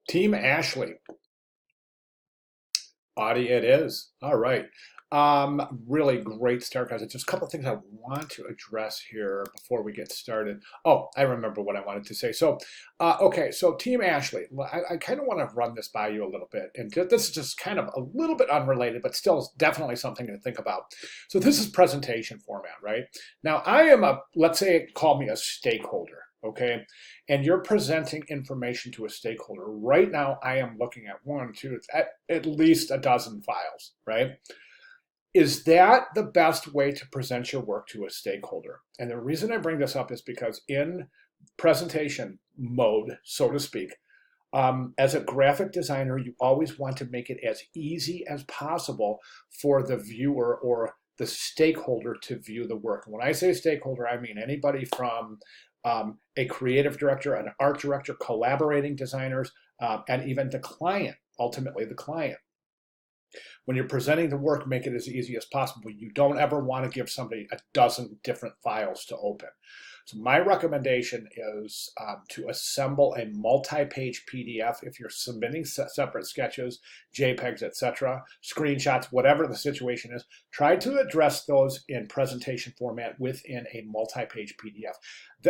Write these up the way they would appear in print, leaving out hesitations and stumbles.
Team Ashley. Audie it is. All right. Really great start, guys. Just a couple of things I want to address here before we get started. Oh, I remember what I wanted to say. Okay, so Team Ashley, I kind of want to run this by you a little bit. And this is just kind of a little bit unrelated, but still definitely something to think about. So this is presentation format, right? Now, I am let's say, call me a stakeholder. Okay, and you're presenting information to a stakeholder. Right now, I am looking at one, two, at least a dozen files, right? Is that the best way to present your work to a stakeholder? And the reason I bring this up is because in presentation mode, so to speak, as a graphic designer, you always want to make it as easy as possible for the viewer or the stakeholder to view the work. And when I say stakeholder, I mean anybody from a creative director, an art director, collaborating designers, and even the client, ultimately the client. When you're presenting the work, make it as easy as possible. You don't ever want to give somebody a dozen different files to open. So my recommendation is to assemble a multi-page PDF if you're submitting separate sketches, JPEGs, etc., screenshots, whatever the situation is. Try to address those in presentation format within a multi-page PDF.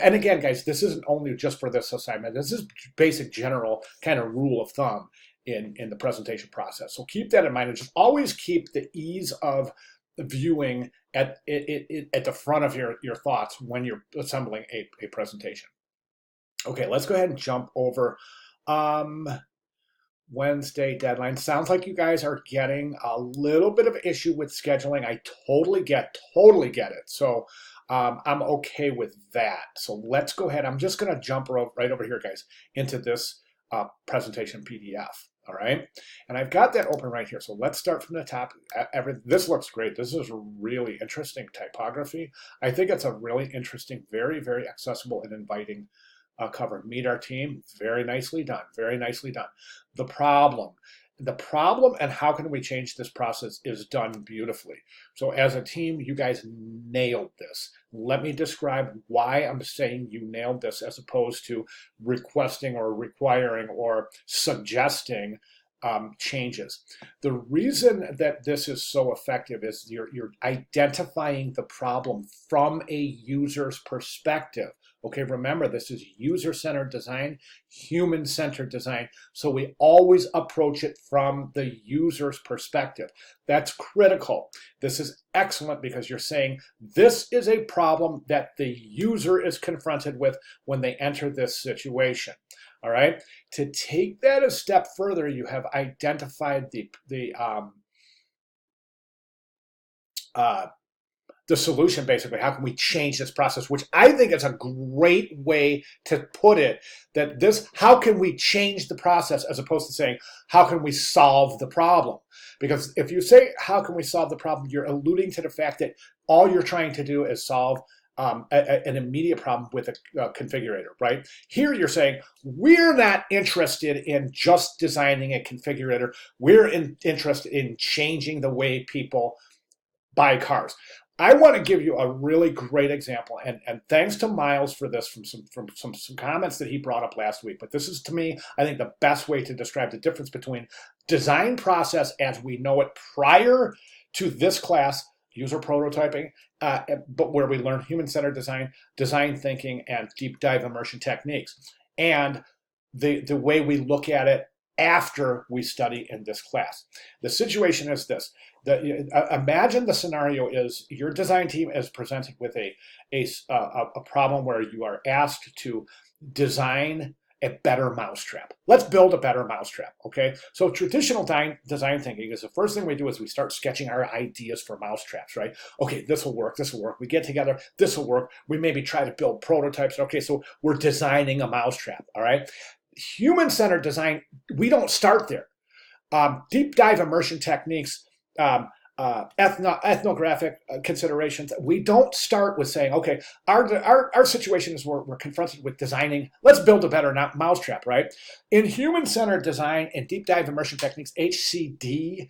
And again, guys, this isn't only just for this assignment. This is basic general kind of rule of thumb in the presentation process. So keep that in mind, and just always keep the ease of viewing at the front of your thoughts when you're assembling a presentation. Okay, let's go ahead and jump over. Wednesday deadline. Sounds like you guys are getting a little bit of issue with scheduling. I totally get it. So I'm okay with that. So let's go ahead. I'm just going to jump right over here, guys, into this presentation PDF. All right, and I've got that open right here. So let's start from the top. This looks great. This is really interesting typography. I think it's a really interesting, very, very accessible and inviting cover. Meet our team. Very nicely done. Very nicely done. The problem and how can we change this process is done beautifully. So as a team, you guys nailed this. Let me describe why I'm saying you nailed this as opposed to requesting or requiring or suggesting changes. The reason that this is so effective is you're identifying the problem from a user's perspective. Okay, remember, this is user-centered design, human-centered design, so we always approach it from the user's perspective. That's critical. This is excellent because you're saying this is a problem that the user is confronted with when they enter this situation. All right, to take that a step further, you have identified the solution, basically. How can we change this process? Which I think is a great way to put it, that how can we change the process as opposed to saying, how can we solve the problem? Because if you say, how can we solve the problem, you're alluding to the fact that all you're trying to do is solve an immediate problem with a configurator, right? Here you're saying, we're not interested in just designing a configurator. We're interested in changing the way people buy cars. I want to give you a really great example, and thanks to Miles for this from some comments that he brought up last week. But this is, to me, I think the best way to describe the difference between design process as we know it prior to this class, user prototyping, but where we learn human-centered design, design thinking, and deep dive immersion techniques, and the way we look at it after we study in this class. The situation is this. Imagine the scenario is your design team is presented with a problem where you are asked to design a better mousetrap. Let's build a better mousetrap, okay? So traditional design thinking is the first thing we do is we start sketching our ideas for mousetraps, right? Okay, this will work, this will work. We get together, this will work. We maybe try to build prototypes. Okay, so we're designing a mousetrap, all right? Human-centered design, we don't start there. Deep dive immersion techniques, ethnographic considerations, we don't start with saying, okay, our situation is we're confronted with designing, let's build a better mousetrap, right? In human-centered design and deep dive immersion techniques, HCD,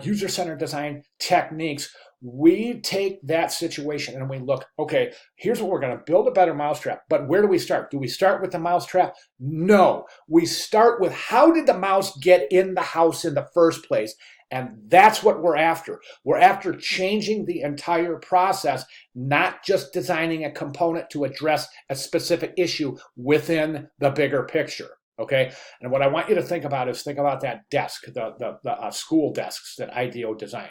user-centered design techniques, we take that situation and we look, okay, here's what we're going to build a better mousetrap. But where do we start? Do we start with the mousetrap? No. We start with how did the mouse get in the house in the first place? And that's what we're after. We're after changing the entire process, not just designing a component to address a specific issue within the bigger picture. Okay, and what I want you to think about is think about that desk, the school desks that IDEO designed.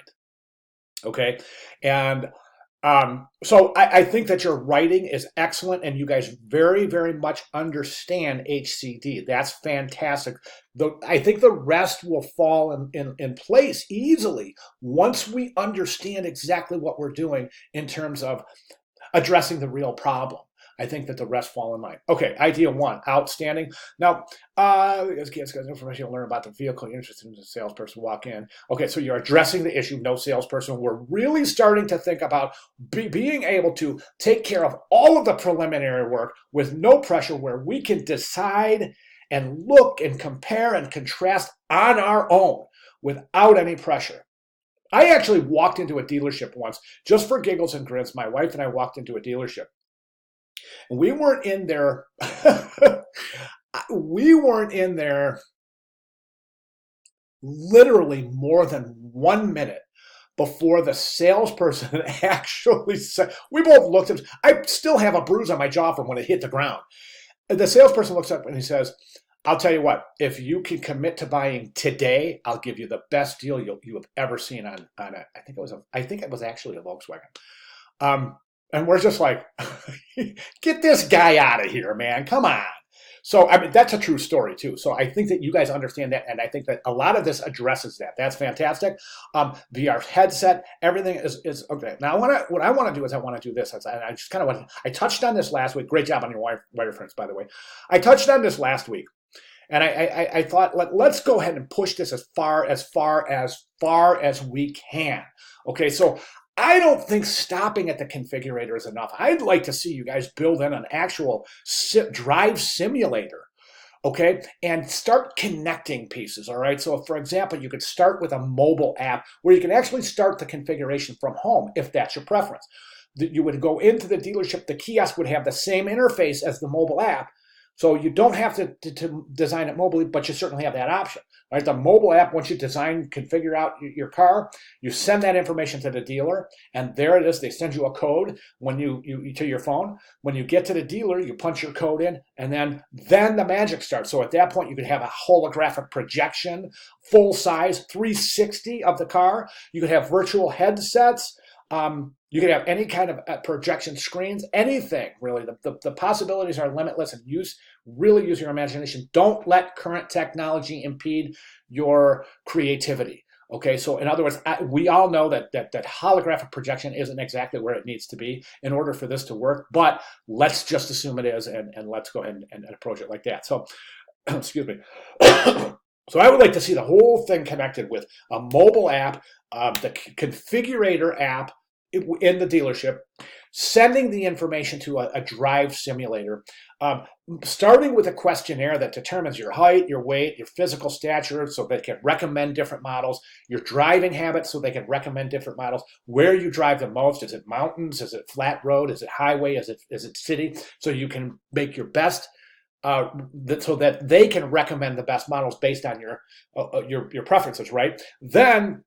Okay, and so I think that your writing is excellent, and you guys very, very much understand HCD. That's fantastic. I think the rest will fall in place easily once we understand exactly what we're doing in terms of addressing the real problem. I think that the rest fall in line. Okay, idea one, outstanding. Now, as kids got information to learn about the vehicle, you're interested in the salesperson walk in. Okay, so you're addressing the issue, no salesperson. We're really starting to think about being able to take care of all of the preliminary work with no pressure, where we can decide and look and compare and contrast on our own without any pressure. I actually walked into a dealership once, just for giggles and grins. My wife and I walked into a dealership. And we weren't in there. We weren't in there literally more than 1 minute before the salesperson actually said, we both looked at, I still have a bruise on my jaw from when it hit the ground. And the salesperson looks up and he says, I'll tell you what, if you can commit to buying today, I'll give you the best deal you have ever seen on it. I think it was actually a Volkswagen. And we're just like, get this guy out of here, man. Come on. So, I mean, that's a true story, too. So I think that you guys understand that, and I think that a lot of this addresses that. That's fantastic. VR headset, everything is okay. Now, what I want to do is I want to do this. I just kind of want to, I touched on this last week. Great job on your wireframes, by the way. I touched on this last week. And I thought, let's go ahead and push this as far as we can. Okay, so I don't think stopping at the configurator is enough. I'd like to see you guys build in an actual drive simulator, okay, and start connecting pieces, all right? So, for example, you could start with a mobile app where you can actually start the configuration from home, if that's your preference. You would go into the dealership, the kiosk would have the same interface as the mobile app, so you don't have to design it mobily, but you certainly have that option. Right? The mobile app, once you configure out your car, you send that information to the dealer, and there it is. They send you a code when you to your phone. When you get to the dealer, you punch your code in, and then the magic starts. So at that point, you could have a holographic projection, full size 360 of the car. You could have virtual headsets. You could have any kind of projection screens, anything really. The possibilities are limitless, and really use your imagination. Don't let current technology impede your creativity. Okay, so in other words, we all know that holographic projection isn't exactly where it needs to be in order for this to work, but let's just assume it is, and let's go ahead and approach it like that. So, excuse me. So I would like to see the whole thing connected with a mobile app, the configurator app in the dealership, sending the information to a drive simulator, starting with a questionnaire that determines your height, your weight, your physical stature, so they can recommend different models, your driving habits, so they can recommend different models, where you drive the most. Is it mountains? Is it flat road? Is it highway? Is it city? So you can make your best, so that they can recommend the best models based on your preferences, right? Then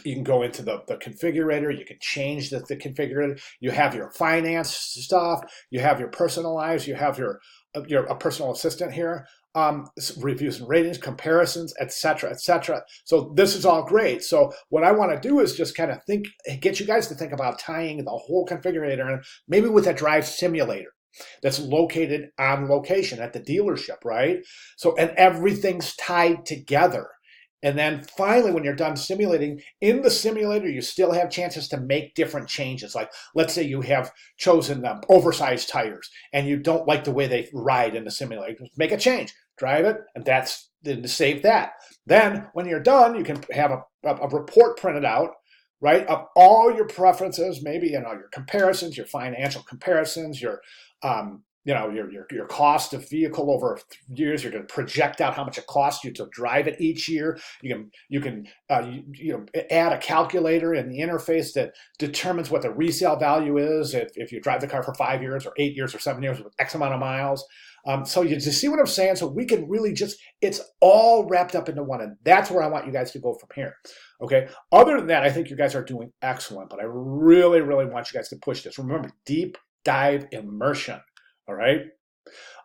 you can go into the configurator. You can change the configurator. You have your finance stuff. You have your personalized. You have your a personal assistant here. Reviews and ratings, comparisons, etc., etc. So this is all great. So what I want to do is just kind of get you guys to think about tying the whole configurator in, maybe with a drive simulator that's located on location at the dealership, right? So, and everything's tied together. And then finally, when you're done simulating, in the simulator, you still have chances to make different changes. Like, let's say you have chosen oversized tires and you don't like the way they ride in the simulator. Make a change, drive it, and then save that. Then when you're done, you can have a report printed out, right, of all your preferences, maybe your comparisons, your financial comparisons, your your cost of vehicle over years. You're going to project out how much it costs you to drive it each year. You can add a calculator in the interface that determines what the resale value is if you drive the car for 5 years or 8 years or 7 years with X amount of miles. So you just see what I'm saying? So we can really it's all wrapped up into one, and that's where I want you guys to go from here. Okay. Other than that, I think you guys are doing excellent, but I really, really want you guys to push this. Remember, deep dive immersion. All right.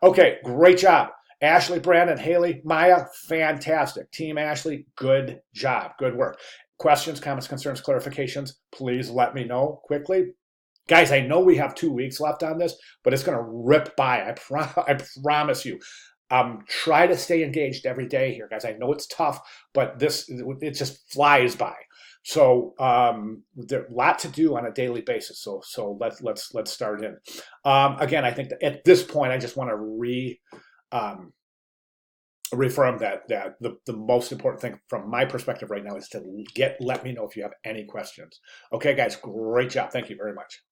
Okay. Great job. Ashley, Brandon, Haley, Maya, fantastic. Team Ashley, good job. Good work. Questions, comments, concerns, clarifications, please let me know quickly. Guys, I know we have 2 weeks left on this, but it's going to rip by. I promise you. Try to stay engaged every day here, guys. I know it's tough, but it just flies by. So there's a lot to do on a daily basis. So let's start in. Again, I think that at this point, I just want to reaffirm that the most important thing from my perspective right now is to let me know if you have any questions. Okay, guys, great job. Thank you very much.